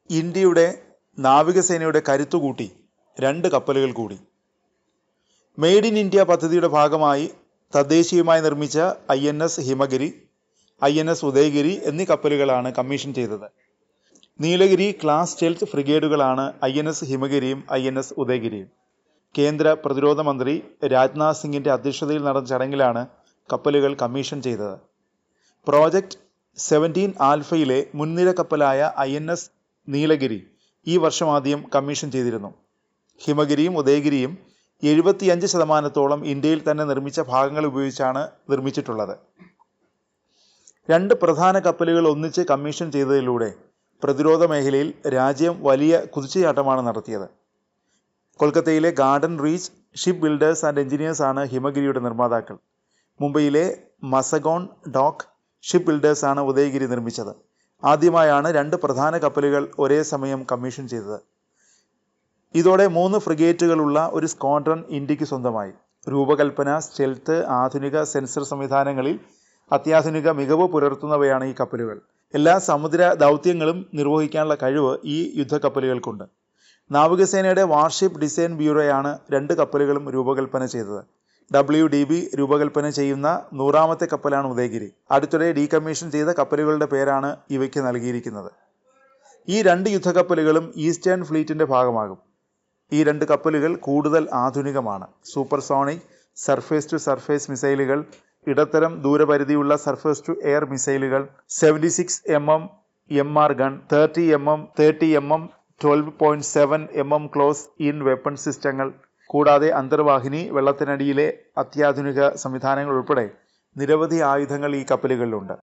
ഇന്ത്യയുടെ നാവികസേനയുടെ കരുത്തുകൂട്ടി 2 കപ്പലുകൾ കൂടി. മെയ്ഡ് ഇൻ ഇന്ത്യ പദ്ധതിയുടെ ഭാഗമായി തദ്ദേശീയമായി നിർമ്മിച്ച INS ഹിമഗിരി, INS ഉദയഗിരി എന്നീ കപ്പലുകളാണ് കമ്മീഷൻ ചെയ്തത്. നീലഗിരി ക്ലാസ് സ്റ്റെൽത്ത് ഫ്രിഗേഡുകളാണ് INS ഹിമഗിരിയും INS ഉദയഗിരിയും. കേന്ദ്ര പ്രതിരോധ മന്ത്രി രാജ്നാഥ് സിംഗിന്റെ അധ്യക്ഷതയിൽ നടന്ന ചടങ്ങിലാണ് കപ്പലുകൾ കമ്മീഷൻ ചെയ്തത്. പ്രോജക്റ്റ് 17 ആൽഫയിലെ മുൻനിര കപ്പലായ INS നീലഗിരി ഈ വർഷമാദ്യം കമ്മീഷൻ ചെയ്തിരുന്നു. ഹിമഗിരിയും ഉദയഗിരിയും 75% ഇന്ത്യയിൽ തന്നെ നിർമ്മിച്ച ഭാഗങ്ങൾ ഉപയോഗിച്ചാണ് നിർമ്മിച്ചിട്ടുള്ളത്. 2 പ്രധാന കപ്പലുകൾ ഒന്നിച്ച് കമ്മീഷൻ ചെയ്തതിലൂടെ പ്രതിരോധ മേഖലയിൽ രാജ്യം വലിയ കുതിച്ചുചാട്ടമാണ് നടത്തിയത്. കൊൽക്കത്തയിലെ garden reach ship builders and engineers ആണ് ഹിമഗിരിയുടെ നിർമ്മാതാക്കൾ. മുംബൈയിലെ മസഗോൺ ഡോക്ക് ഷിപ്പ് ബിൽഡേഴ്സ് ആണ് ഉദയഗിരി നിർമ്മിച്ചത്. ആദ്യമായാണ് 2 പ്രധാന കപ്പലുകൾ ഒരേ സമയം കമ്മീഷൻ ചെയ്തത്. ഇതോടെ 3 ഫ്രിഗേറ്റുകളുള്ള ഒരു സ്ക്വാഡ്രൺ ഇന്ത്യക്ക് സ്വന്തമായി. രൂപകൽപ്പന, സ്റ്റെൽത്ത്, ആധുനിക സെൻസർ സംവിധാനങ്ങളിൽ അത്യാധുനിക മികവ് പുലർത്തുന്നവയാണ് ഈ കപ്പലുകൾ. എല്ലാ സമുദ്ര ദൗത്യങ്ങളും നിർവഹിക്കാനുള്ള കഴിവ് ഈ യുദ്ധക്കപ്പലുകൾക്കുണ്ട്. നാവികസേനയുടെ വാർഷിപ്പ് ഡിസൈൻ ബ്യൂറോയാണ് 2 കപ്പലുകളും രൂപകൽപ്പന ചെയ്തത്. WDB രൂപകൽപ്പന ചെയ്യുന്ന 100ാമത്തെ കപ്പലാണ് ഉദയഗിരി. അടുത്തിടെ ഡീകമ്മീഷൻ ചെയ്ത കപ്പലുകളുടെ പേരാണ് ഇവയ്ക്ക് നൽകിയിരിക്കുന്നത്. ഈ 2 യുദ്ധക്കപ്പലുകളും ഈസ്റ്റേൺ ഫ്ലീറ്റിന്റെ ഭാഗമാകും. ഈ 2 കപ്പലുകൾ കൂടുതൽ ആധുനികമാണ്. സൂപ്പർസോണിക് സർഫേസ് ടു സർഫേസ് മിസൈലുകൾ, ഇടത്തരം ദൂരപരിധിയുള്ള സർഫേസ് ടു എയർ മിസൈലുകൾ, 76 mm MR gun, 30 mm 12.7 mm close in weapon സിസ്റ്റങ്ങൾ, കൂടാതെ അന്തർവാഹിനി, വെള്ളത്തിനടിയിലെ അത്യാധുനിക സംവിധാനങ്ങൾ ഉൾപ്പെടെ നിരവധി ആയുധങ്ങൾ ഈ കപ്പലുകളിലുണ്ട്.